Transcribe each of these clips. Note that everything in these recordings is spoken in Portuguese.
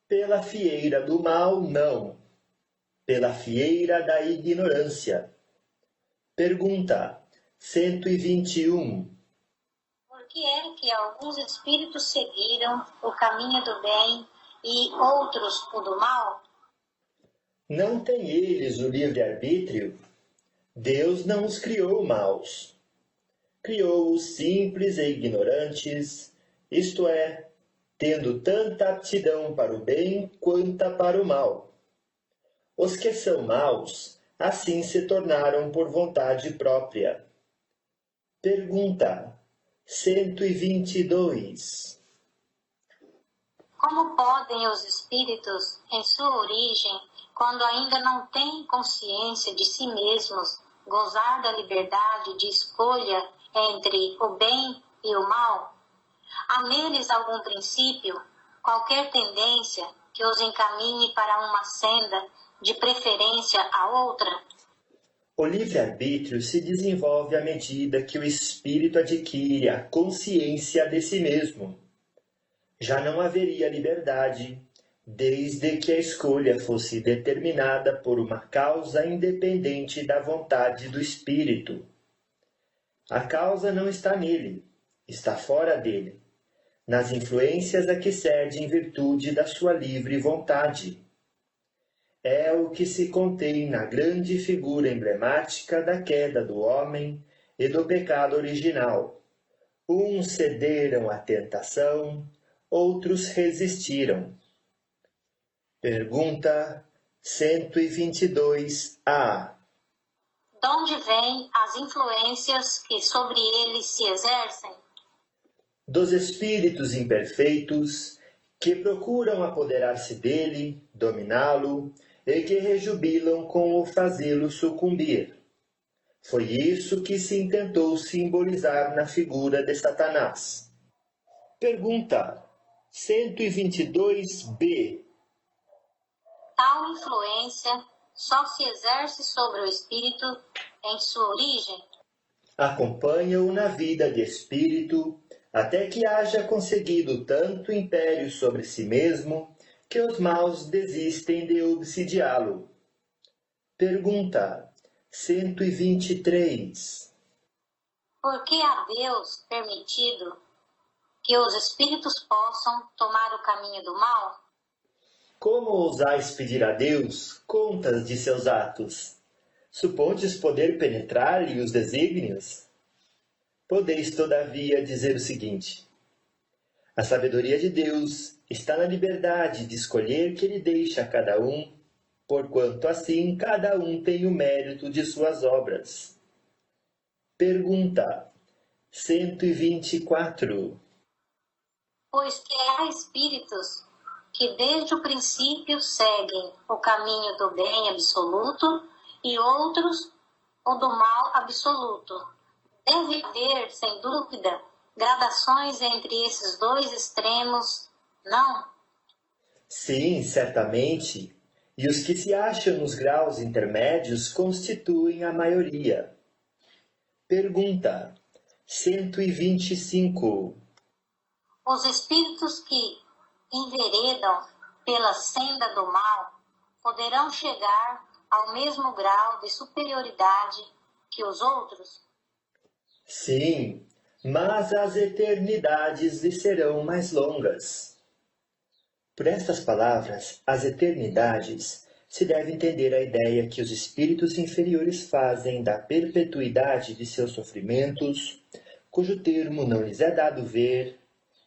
Pela fieira do mal, não. Pela fieira da ignorância. Pergunta 121. Por que é que alguns espíritos seguiram o caminho do bem e outros o do mal? Não têm eles o livre-arbítrio? Deus não os criou maus. Criou-os simples e ignorantes, isto é, tendo tanta aptidão para o bem quanto para o mal. Os que são maus, assim se tornaram por vontade própria. Pergunta 122. Como podem os espíritos, em sua origem, quando ainda não têm consciência de si mesmos, gozar da liberdade de escolha entre o bem e o mal? Há neles algum princípio, qualquer tendência que os encaminhe para uma senda, de preferência a outra? O livre-arbítrio se desenvolve à medida que o espírito adquire a consciência de si mesmo. Já não haveria liberdade, desde que a escolha fosse determinada por uma causa independente da vontade do espírito. A causa não está nele, está fora dele, nas influências a que cede em virtude da sua livre vontade. É o que se contém na grande figura emblemática da queda do homem e do pecado original. Uns cederam à tentação, outros resistiram. Pergunta 122A. De onde vêm as influências que sobre eles se exercem? Dos espíritos imperfeitos que procuram apoderar-se dele, dominá-lo, e que rejubilam com o fazê-lo sucumbir. Foi isso que se intentou simbolizar na figura de Satanás. Pergunta 122b. Tal influência só se exerce sobre o espírito em sua origem? Acompanha-o na vida de espírito até que haja conseguido tanto império sobre si mesmo que os maus desistem de obsidiá-lo. Pergunta 123. Por que a Deus permitido que os espíritos possam tomar o caminho do mal? Como ousais pedir a Deus contas de seus atos? Supondes poder penetrar-lhe os desígnios? Podeis, todavia, dizer o seguinte: a sabedoria de Deus está na liberdade de escolher que Ele deixa a cada um, porquanto assim cada um tem o mérito de suas obras. Pergunta 124. Pois que há espíritos que desde o princípio seguem o caminho do bem absoluto e outros o do mal absoluto. Deve haver, sem dúvida, gradações entre esses dois extremos, não? Sim, certamente. E os que se acham nos graus intermédios constituem a maioria. Pergunta 125. Os espíritos que enveredam pela senda do mal poderão chegar ao mesmo grau de superioridade que os outros? Sim, mas as eternidades lhe serão mais longas. Por estas palavras, as eternidades, se deve entender a ideia que os espíritos inferiores fazem da perpetuidade de seus sofrimentos, cujo termo não lhes é dado ver,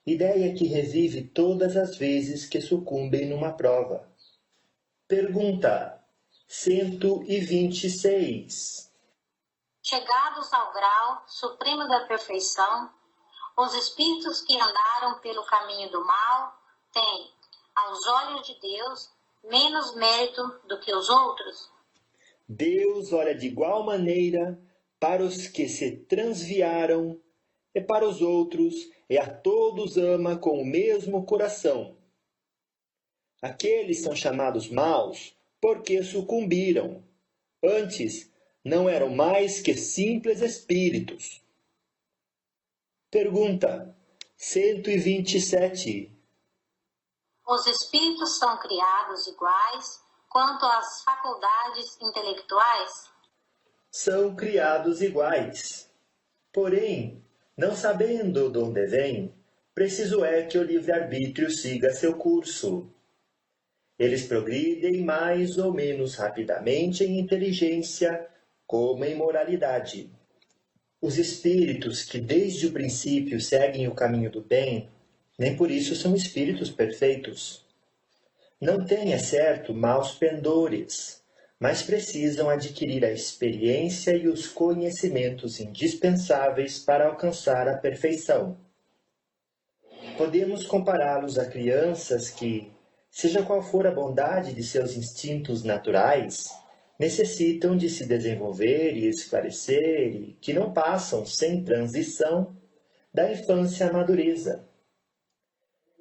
ideia que revive todas as vezes que sucumbem numa prova. Pergunta 126. Chegados ao grau supremo da perfeição, os espíritos que andaram pelo caminho do mal têm, aos olhos de Deus, menos mérito do que os outros? Deus olha de igual maneira para os que se transviaram e para os outros, e a todos ama com o mesmo coração. Aqueles são chamados maus porque sucumbiram. Antes, não eram mais que simples espíritos. Pergunta 127. Os espíritos são criados iguais quanto às faculdades intelectuais? São criados iguais. Porém, não sabendo de onde vêm, preciso é que o livre-arbítrio siga seu curso. Eles progridem mais ou menos rapidamente em inteligência, como em moralidade. Os espíritos que desde o princípio seguem o caminho do bem, nem por isso são espíritos perfeitos. Não têm, é certo, maus pendores, mas precisam adquirir a experiência e os conhecimentos indispensáveis para alcançar a perfeição. Podemos compará-los a crianças que, seja qual for a bondade de seus instintos naturais, necessitam de se desenvolver e esclarecer e que não passam sem transição da infância à madureza.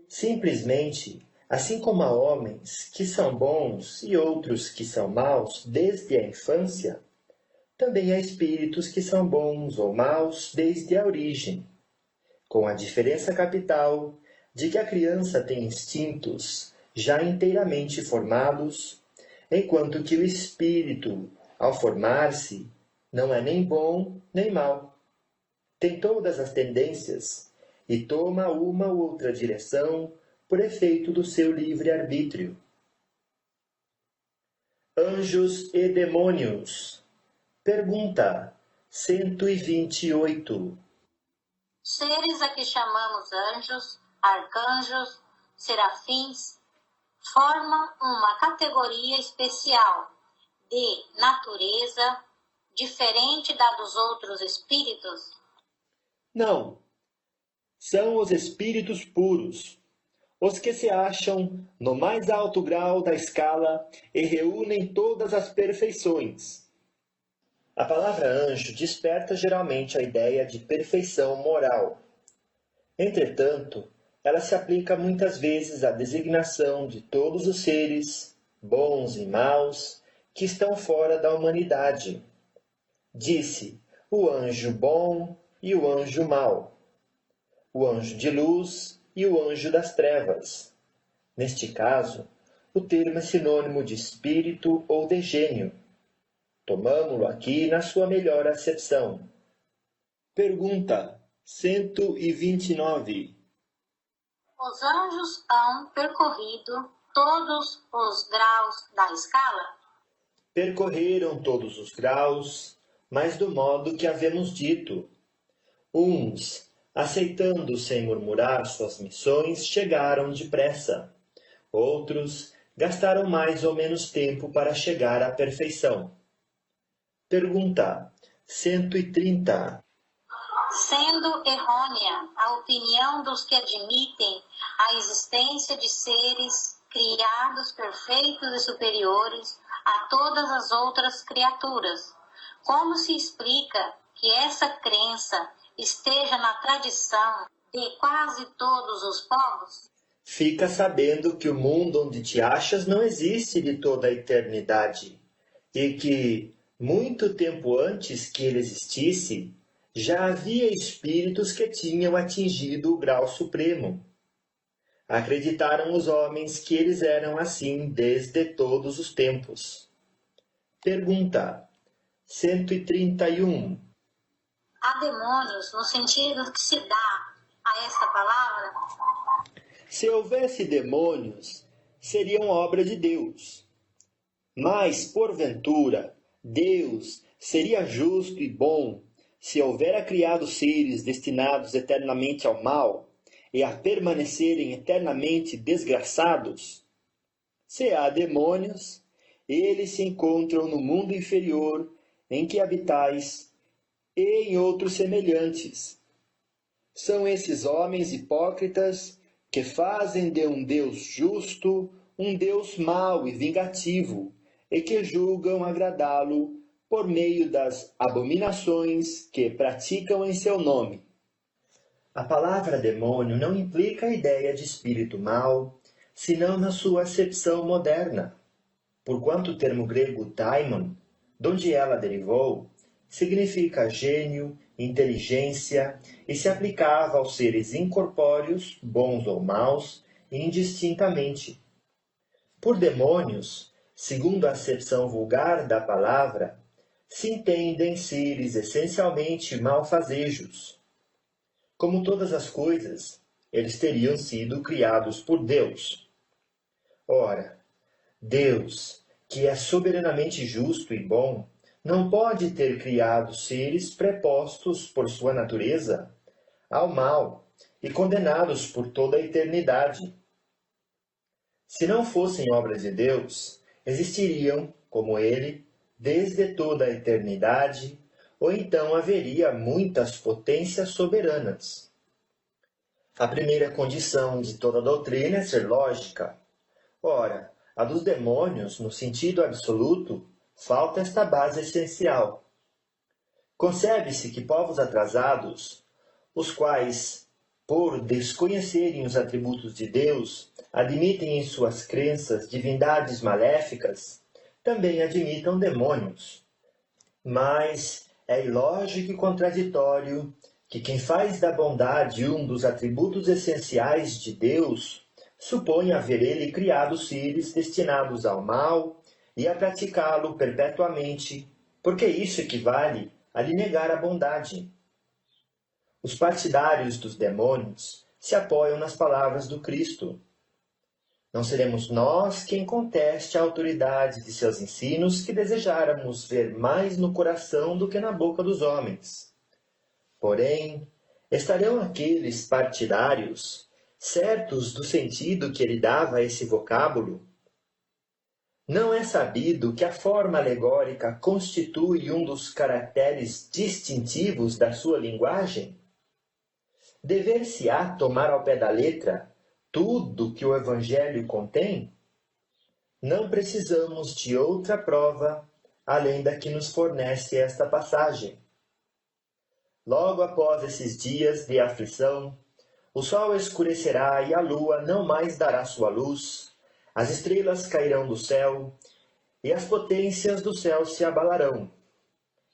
Simplesmente, assim como há homens que são bons e outros que são maus desde a infância, também há espíritos que são bons ou maus desde a origem, com a diferença capital de que a criança tem instintos já inteiramente formados, enquanto que o espírito, ao formar-se, não é nem bom nem mau. Tem todas as tendências e toma uma ou outra direção por efeito do seu livre-arbítrio. Anjos e demônios. Pergunta 128. Seres a que chamamos anjos, arcanjos, serafins, formam uma categoria especial de natureza diferente da dos outros espíritos? Não. São os espíritos puros, os que se acham no mais alto grau da escala e reúnem todas as perfeições. A palavra anjo desperta geralmente a ideia de perfeição moral. Entretanto, ela se aplica muitas vezes à designação de todos os seres, bons e maus, que estão fora da humanidade. Disse o anjo bom e o anjo mau, o anjo de luz e o anjo das trevas. Neste caso, o termo é sinônimo de espírito ou de gênio. Tomamo-lo aqui na sua melhor acepção. Pergunta 129. Os anjos hão percorrido todos os graus da escala? Percorreram todos os graus, mas do modo que havemos dito. Uns, aceitando sem murmurar suas missões, chegaram depressa. Outros, gastaram mais ou menos tempo para chegar à perfeição. Pergunta 130. Sendo errônea a opinião dos que admitem a existência de seres criados perfeitos e superiores a todas as outras criaturas, como se explica que essa crença esteja na tradição de quase todos os povos? Fica sabendo que o mundo onde te achas não existe de toda a eternidade, e que, muito tempo antes que ele existisse, já havia espíritos que tinham atingido o grau supremo. Acreditaram os homens que eles eram assim desde todos os tempos. Pergunta 131. Há demônios no sentido que se dá a esta palavra? Se houvesse demônios, seriam obra de Deus. Mas, porventura, Deus seria justo e bom se houvera criado seres destinados eternamente ao mal e a permanecerem eternamente desgraçados? Se há demônios, eles se encontram no mundo inferior em que habitais e em outros semelhantes. São esses homens hipócritas que fazem de um Deus justo um Deus mau e vingativo e que julgam agradá-lo por meio das abominações que praticam em seu nome. A palavra demônio não implica a ideia de espírito mau, senão na sua acepção moderna, porquanto o termo grego daimon, donde ela derivou, significa gênio, inteligência e se aplicava aos seres incorpóreos, bons ou maus, indistintamente. Por demônios, segundo a acepção vulgar da palavra, se entendem seres essencialmente malfazejos. Como todas as coisas, eles teriam sido criados por Deus. Ora, Deus, que é soberanamente justo e bom, não pode ter criado seres prepostos por sua natureza ao mal e condenados por toda a eternidade. Se não fossem obras de Deus, existiriam, como ele, desde toda a eternidade, ou então haveria muitas potências soberanas. A primeira condição de toda doutrina é ser lógica. Ora, a dos demônios, no sentido absoluto, falta esta base essencial. Concebe-se que povos atrasados, os quais, por desconhecerem os atributos de Deus, admitem em suas crenças divindades maléficas, também admitam demônios. Mas é ilógico e contraditório que quem faz da bondade um dos atributos essenciais de Deus suponha haver ele criado seres destinados ao mal e a praticá-lo perpetuamente, porque isso equivale a lhe negar a bondade. Os partidários dos demônios se apoiam nas palavras do Cristo. Não seremos nós quem conteste a autoridade de seus ensinos que desejáramos ver mais no coração do que na boca dos homens. Porém, estarão aqueles partidários certos do sentido que ele dava a esse vocábulo? Não é sabido que a forma alegórica constitui um dos caracteres distintivos da sua linguagem? Dever-se-á tomar ao pé da letra tudo que o Evangelho contém? Não precisamos de outra prova além da que nos fornece esta passagem. Logo após esses dias de aflição, o sol escurecerá e a lua não mais dará sua luz, as estrelas cairão do céu e as potências do céu se abalarão.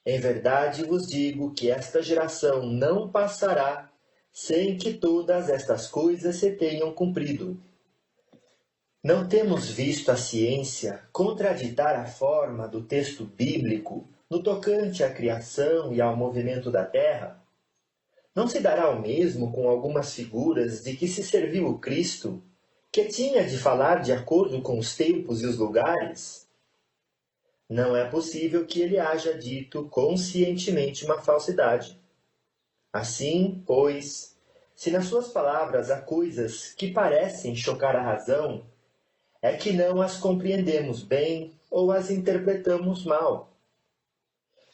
Em verdade vos digo que esta geração não passará sem que todas estas coisas se tenham cumprido. Não temos visto a ciência contraditar a forma do texto bíblico no tocante à criação e ao movimento da terra? Não se dará o mesmo com algumas figuras de que se serviu o Cristo, que tinha de falar de acordo com os tempos e os lugares? Não é possível que ele haja dito conscientemente uma falsidade. Assim, pois, se nas suas palavras há coisas que parecem chocar a razão, é que não as compreendemos bem ou as interpretamos mal.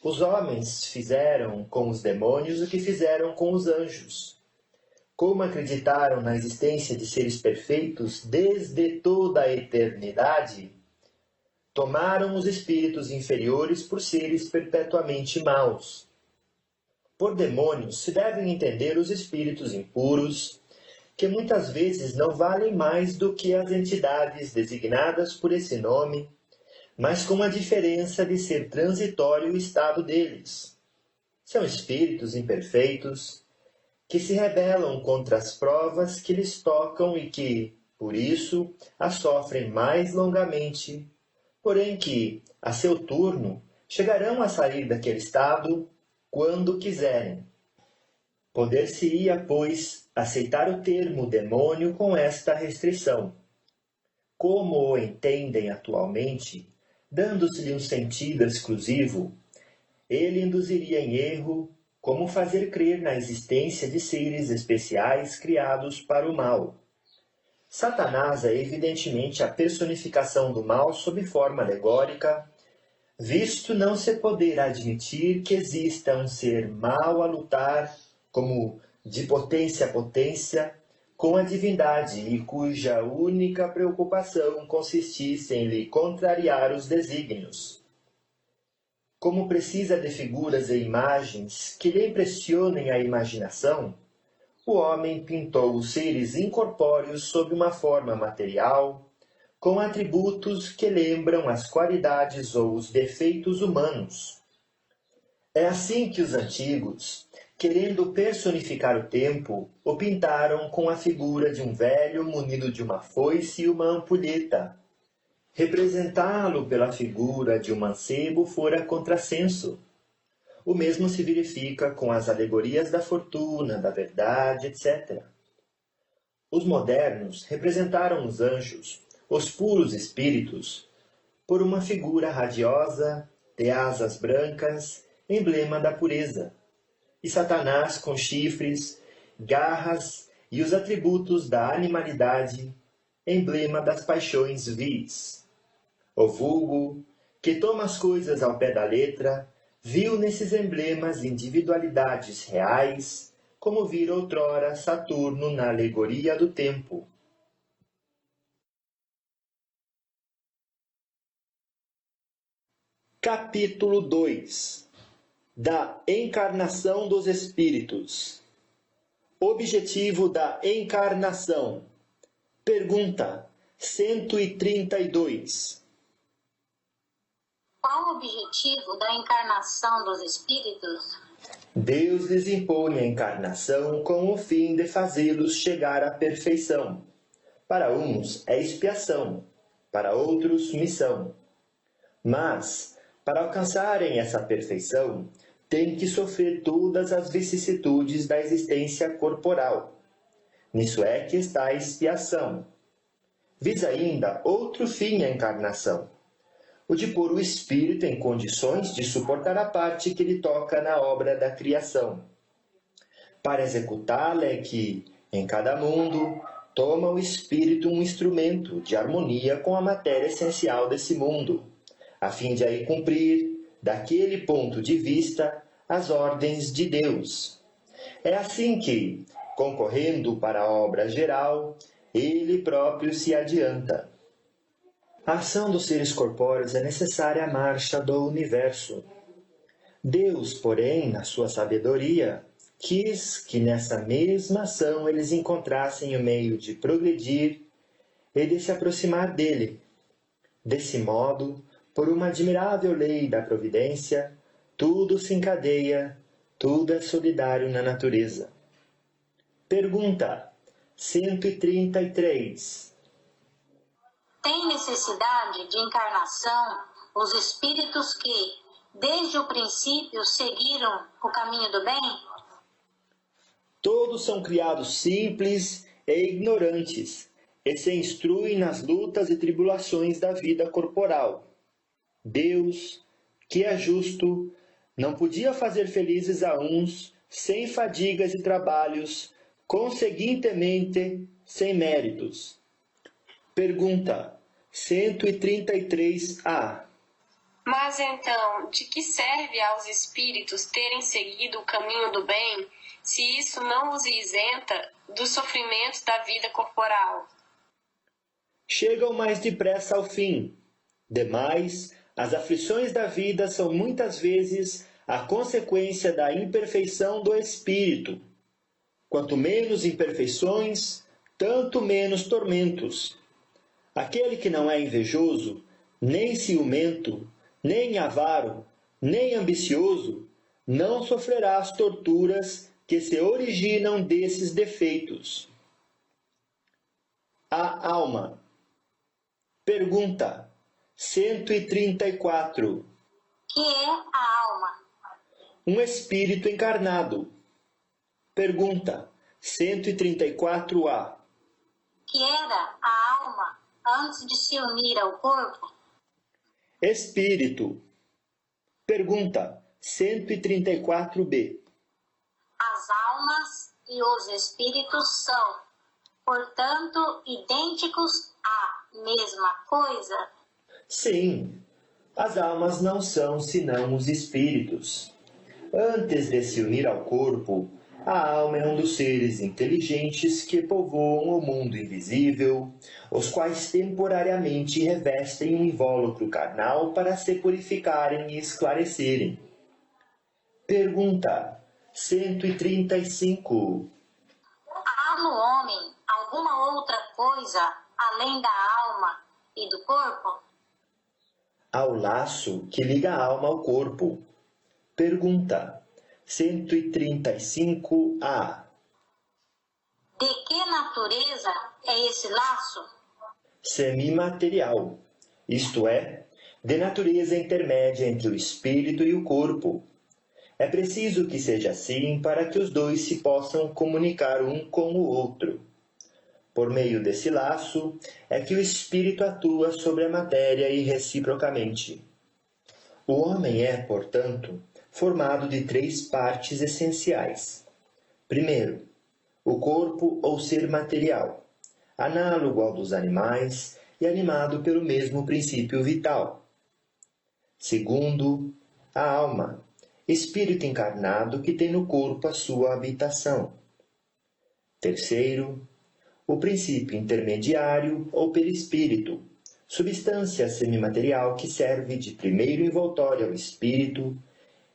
Os homens fizeram com os demônios o que fizeram com os anjos. Como acreditaram na existência de seres perfeitos desde toda a eternidade, tomaram os espíritos inferiores por seres perpetuamente maus. Por demônios se devem entender os espíritos impuros, que muitas vezes não valem mais do que as entidades designadas por esse nome, mas com a diferença de ser transitório o estado deles. São espíritos imperfeitos, que se rebelam contra as provas que lhes tocam e que, por isso, as sofrem mais longamente, porém que, a seu turno, chegarão a sair daquele estado quando quiserem. Poder-se-ia, pois, aceitar o termo demônio com esta restrição. Como o entendem atualmente, dando-se-lhe um sentido exclusivo, ele induziria em erro como fazer crer na existência de seres especiais criados para o mal. Satanás é evidentemente a personificação do mal sob forma alegórica, visto não se poder admitir que exista um ser mau a lutar, como de potência a potência, com a divindade e cuja única preocupação consistisse em lhe contrariar os desígnios. Como precisa de figuras e imagens que lhe impressionem a imaginação, o homem pintou os seres incorpóreos sob uma forma material, com atributos que lembram as qualidades ou os defeitos humanos. É assim que os antigos, Querendo personificar o tempo, o pintaram com a figura de um velho munido de uma foice e uma ampulheta. Representá-lo pela figura de um mancebo fora contrassenso. O mesmo se verifica com as alegorias da fortuna, da verdade, etc. Os modernos representaram os anjos, os puros espíritos, por uma figura radiosa, de asas brancas, emblema da pureza, e Satanás com chifres, garras e os atributos da animalidade, emblema das paixões vis. O vulgo, que toma as coisas ao pé da letra, viu nesses emblemas individualidades reais, como vira outrora Saturno na alegoria do tempo. Capítulo 2 da encarnação dos espíritos. Objetivo da encarnação. Pergunta 132. Qual o objetivo da encarnação dos espíritos? Deus lhes impõe a encarnação com o fim de fazê-los chegar à perfeição. Para uns é expiação, para outros missão. Mas, para alcançarem essa perfeição, têm que sofrer todas as vicissitudes da existência corporal. Nisso é que está a expiação. Visa ainda outro fim a encarnação, o de pôr o espírito em condições de suportar a parte que lhe toca na obra da criação. Para executá-la é que, em cada mundo, toma o espírito um instrumento de harmonia com a matéria essencial desse mundo, a fim de aí cumprir, daquele ponto de vista, as ordens de Deus. É assim que, concorrendo para a obra geral, ele próprio se adianta. A ação dos seres corpóreos é necessária à marcha do universo. Deus, porém, na sua sabedoria, quis que nessa mesma ação eles encontrassem o meio de progredir e de se aproximar dele. Desse modo, por uma admirável lei da providência, tudo se encadeia, tudo é solidário na natureza. Pergunta 133. Tem necessidade de encarnação os espíritos que, desde o princípio, seguiram o caminho do bem? Todos são criados simples e ignorantes, e se instruem nas lutas e tribulações da vida corporal. Deus, que é justo, não podia fazer felizes a uns sem fadigas e trabalhos, conseguintemente sem méritos. Pergunta 133A. Mas então, de que serve aos espíritos terem seguido o caminho do bem, se isso não os isenta dos sofrimentos da vida corporal? Chegam mais depressa ao fim. Demais, as aflições da vida são muitas vezes a consequência da imperfeição do espírito. Quanto menos imperfeições, tanto menos tormentos. Aquele que não é invejoso, nem ciumento, nem avaro, nem ambicioso, não sofrerá as torturas que se originam desses defeitos. A alma. Pergunta 134. Que é a alma? Um espírito encarnado. Pergunta 134A. Que era a alma antes de se unir ao corpo? Espírito. Pergunta 134B. As almas e os espíritos são, portanto, idênticos à mesma coisa? Sim, as almas não são senão os espíritos. Antes de se unir ao corpo, a alma é um dos seres inteligentes que povoam o mundo invisível, os quais temporariamente revestem um invólucro carnal para se purificarem e esclarecerem. Pergunta 135. Há no homem alguma outra coisa além da alma e do corpo? Há o laço que liga a alma ao corpo. Pergunta 135A. De que natureza é esse laço? Semimaterial, isto é, de natureza intermédia entre o espírito e o corpo. É preciso que seja assim para que os dois se possam comunicar um com o outro. Por meio desse laço é que o espírito atua sobre a matéria e reciprocamente. O homem é, portanto, formado de 3 partes essenciais. Primeiro, o corpo ou ser material, análogo ao dos animais e animado pelo mesmo princípio vital. Segundo, a alma, espírito encarnado que tem no corpo a sua habitação. Terceiro, o princípio intermediário ou perispírito, substância semimaterial que serve de primeiro envoltório ao espírito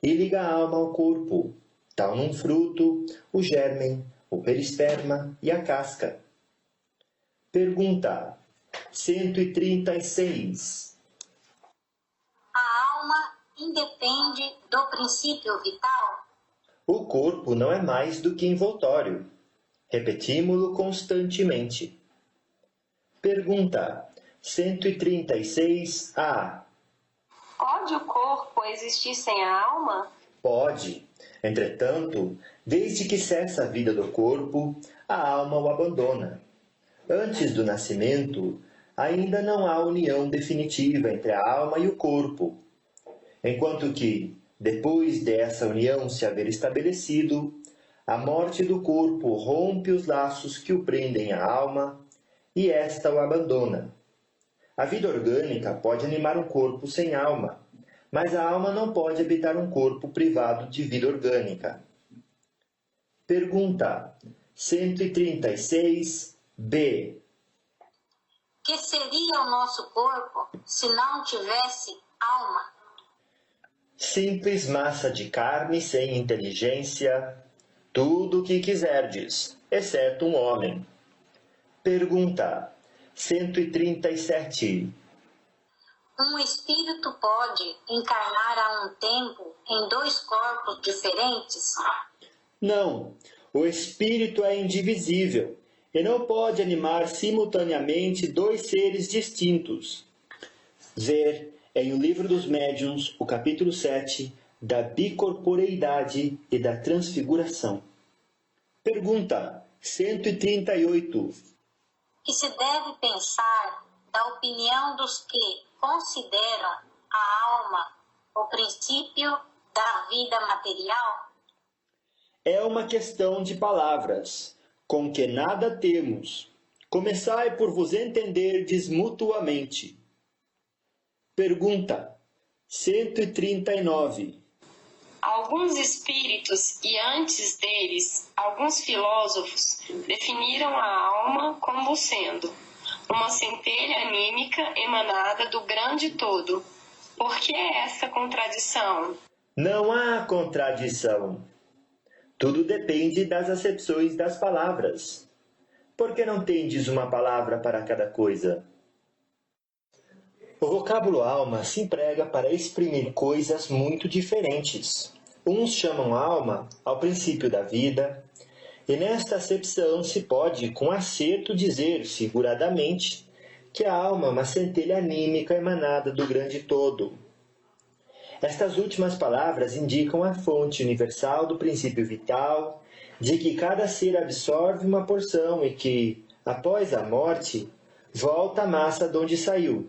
e liga a alma ao corpo, tal num fruto, o germen, o perisperma e a casca. Pergunta 136. A alma independe do princípio vital? O corpo não é mais do que envoltório. Repetimos-lo constantemente. Pergunta 136A. Pode o corpo existir sem a alma? Pode. Entretanto, desde que cessa a vida do corpo, a alma o abandona. Antes do nascimento, ainda não há união definitiva entre a alma e o corpo, enquanto que, depois dessa união se haver estabelecido, a morte do corpo rompe os laços que o prendem à alma e esta o abandona. A vida orgânica pode animar um corpo sem alma, mas a alma não pode habitar um corpo privado de vida orgânica. Pergunta 136B. Que seria o nosso corpo se não tivesse alma? Simples massa de carne sem inteligência, tudo o que quiserdes, exceto um homem. Pergunta 137. Um espírito pode encarnar a um tempo em 2 corpos diferentes? Não, o espírito é indivisível e não pode animar simultaneamente 2 seres distintos. Ver em O Livro dos Médiuns, o capítulo 7, da bicorporeidade e da transfiguração. Pergunta 138. Que se deve pensar da opinião dos que consideram a alma o princípio da vida material? É uma questão de palavras, com que nada temos. Começai por vos entenderdes mutuamente. Pergunta 139. Alguns espíritos e antes deles, alguns filósofos definiram a alma como sendo uma centelha anímica emanada do grande todo. Por que essa contradição? Não há contradição. Tudo depende das acepções das palavras. Por que não tendes uma palavra para cada coisa? O vocábulo alma se emprega para exprimir coisas muito diferentes. Uns chamam alma ao princípio da vida, e nesta acepção se pode, com acerto, dizer, figuradamente, que a alma é uma centelha anímica emanada do grande todo. Estas últimas palavras indicam a fonte universal do princípio vital, de que cada ser absorve uma porção e que, após a morte, volta à massa de onde saiu.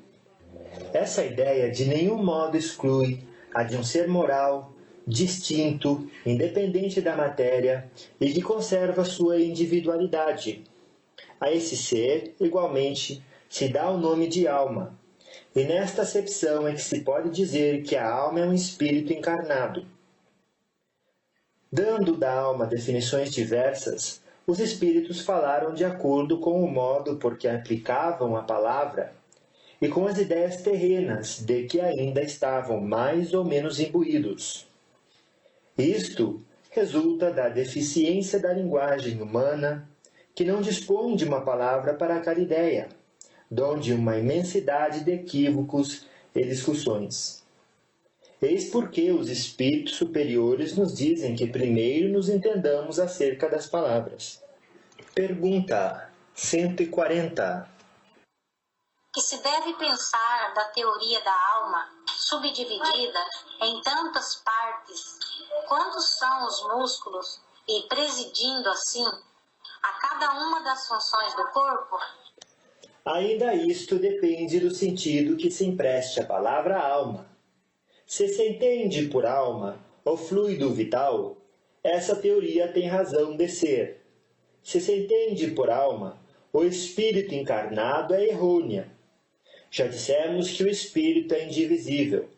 Essa ideia de nenhum modo exclui a de um ser moral, distinto, independente da matéria e que conserva sua individualidade. A esse ser, igualmente, se dá o nome de alma, e nesta acepção é que se pode dizer que a alma é um espírito encarnado. Dando da alma definições diversas, os espíritos falaram de acordo com o modo por que aplicavam a palavra e com as ideias terrenas de que ainda estavam mais ou menos imbuídos. Isto resulta da deficiência da linguagem humana, que não dispõe de uma palavra para cada ideia, donde uma imensidade de equívocos e discussões. Eis porque os espíritos superiores nos dizem que primeiro nos entendamos acerca das palavras. Pergunta 140. Que se deve pensar da teoria da alma, subdividida em tantas partes, quantos são os músculos, e presidindo assim a cada uma das funções do corpo? Ainda isto depende do sentido que se empreste à palavra alma. Se se entende por alma o fluido vital, essa teoria tem razão de ser. Se se entende por alma, o espírito encarnado é errônea. Já dissemos que o espírito é indivisível.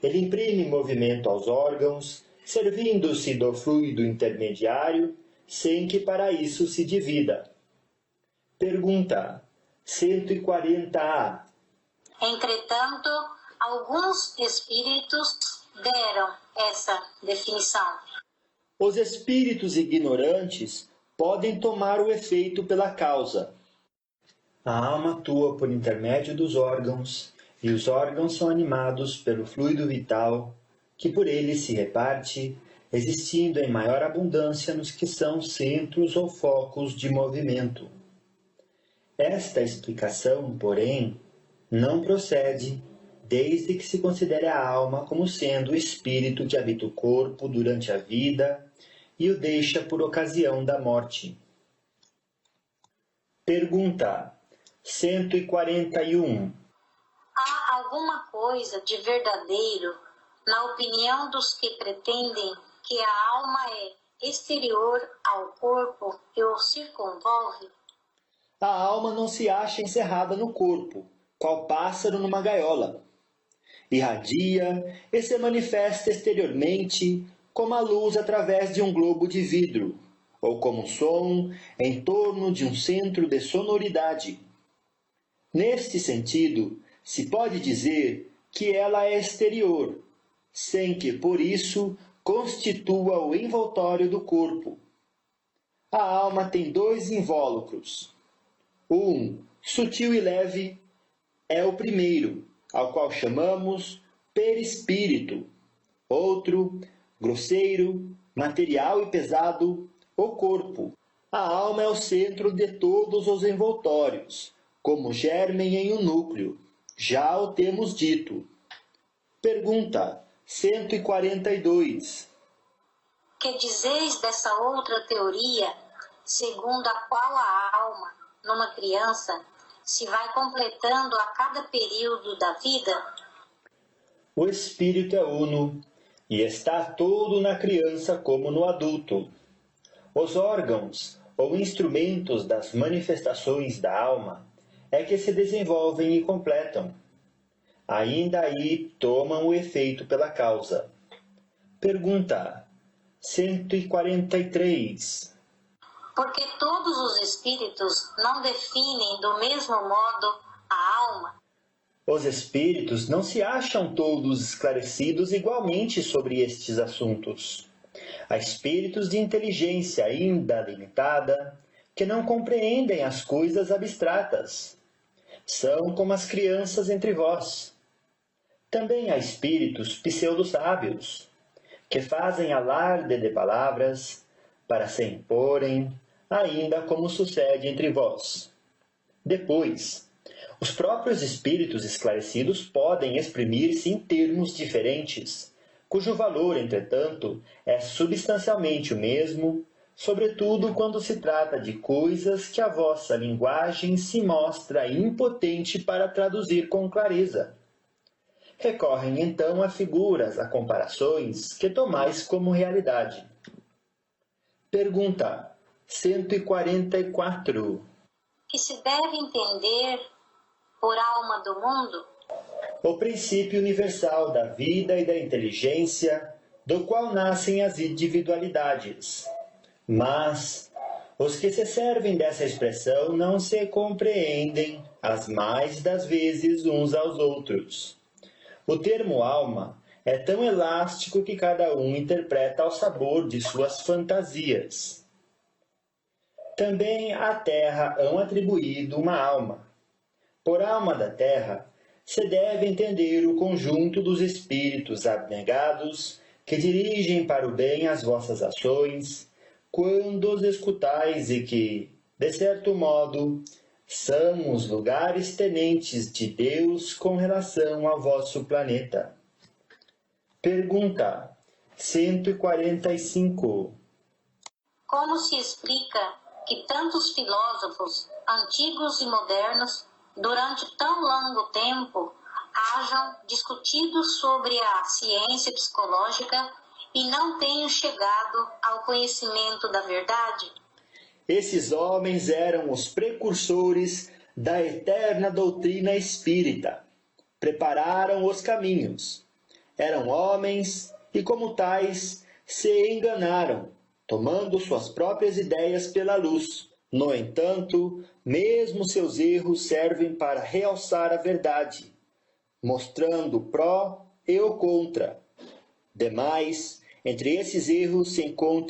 Ele imprime movimento aos órgãos, servindo-se do fluido intermediário, sem que para isso se divida. Pergunta 140A. Entretanto, alguns espíritos deram essa definição. Os espíritos ignorantes podem tomar o efeito pela causa. A alma atua por intermédio dos órgãos, e os órgãos são animados pelo fluido vital, que por ele se reparte, existindo em maior abundância nos que são centros ou focos de movimento. Esta explicação, porém, não procede desde que se considere a alma como sendo o espírito que habita o corpo durante a vida e o deixa por ocasião da morte. Pergunta 141. Há alguma coisa de verdadeiro na opinião dos que pretendem que a alma é exterior ao corpo e o circunvolve? A alma não se acha encerrada no corpo, qual pássaro numa gaiola. Irradia e se manifesta exteriormente como a luz através de um globo de vidro, ou como um som em torno de um centro de sonoridade. Neste sentido, se pode dizer que ela é exterior, sem que, por isso, constitua o envoltório do corpo. A alma tem dois invólucros. Um, sutil e leve, é o primeiro, ao qual chamamos perispírito. Outro, grosseiro, material e pesado, o corpo. A alma é o centro de todos os envoltórios, como germem em um núcleo. Já o temos dito. Pergunta 142. Que dizeis dessa outra teoria, segundo a qual a alma, numa criança, se vai completando a cada período da vida? O espírito é uno e está todo na criança como no adulto. Os órgãos ou instrumentos das manifestações da alma é que se desenvolvem e completam. Ainda aí tomam o efeito pela causa. Pergunta 143. Porque todos os espíritos não definem do mesmo modo a alma. Os espíritos não se acham todos esclarecidos igualmente sobre estes assuntos. Há espíritos de inteligência ainda limitada que não compreendem as coisas abstratas. São como as crianças entre vós. Também há espíritos pseudo-sábios, que fazem alarde de palavras para se imporem, ainda como sucede entre vós. Depois, os próprios espíritos esclarecidos podem exprimir-se em termos diferentes, cujo valor, entretanto, é substancialmente o mesmo, sobretudo quando se trata de coisas que a vossa linguagem se mostra impotente para traduzir com clareza. Recorrem então a figuras, a comparações que tomais como realidade. Pergunta 144. Que se deve entender por alma do mundo? O princípio universal da vida e da inteligência, do qual nascem as individualidades. Mas os que se servem dessa expressão não se compreendem, as mais das vezes, uns aos outros. O termo alma é tão elástico que cada um interpreta ao sabor de suas fantasias. Também à terra hão atribuído uma alma. Por alma da terra, se deve entender o conjunto dos espíritos abnegados que dirigem para o bem as vossas ações, quando os escutais e que, de certo modo, são os lugares tenentes de Deus com relação ao vosso planeta. Pergunta 145. Como se explica que tantos filósofos, antigos e modernos, durante tão longo tempo, hajam discutido sobre a ciência psicológica e não tenham chegado ao conhecimento da verdade? Esses homens eram os precursores da eterna doutrina espírita. Prepararam os caminhos. Eram homens e, como tais, se enganaram, tomando suas próprias ideias pela luz. No entanto, mesmo seus erros servem para realçar a verdade, mostrando o pró e o contra. Demais, entre esses erros se encontram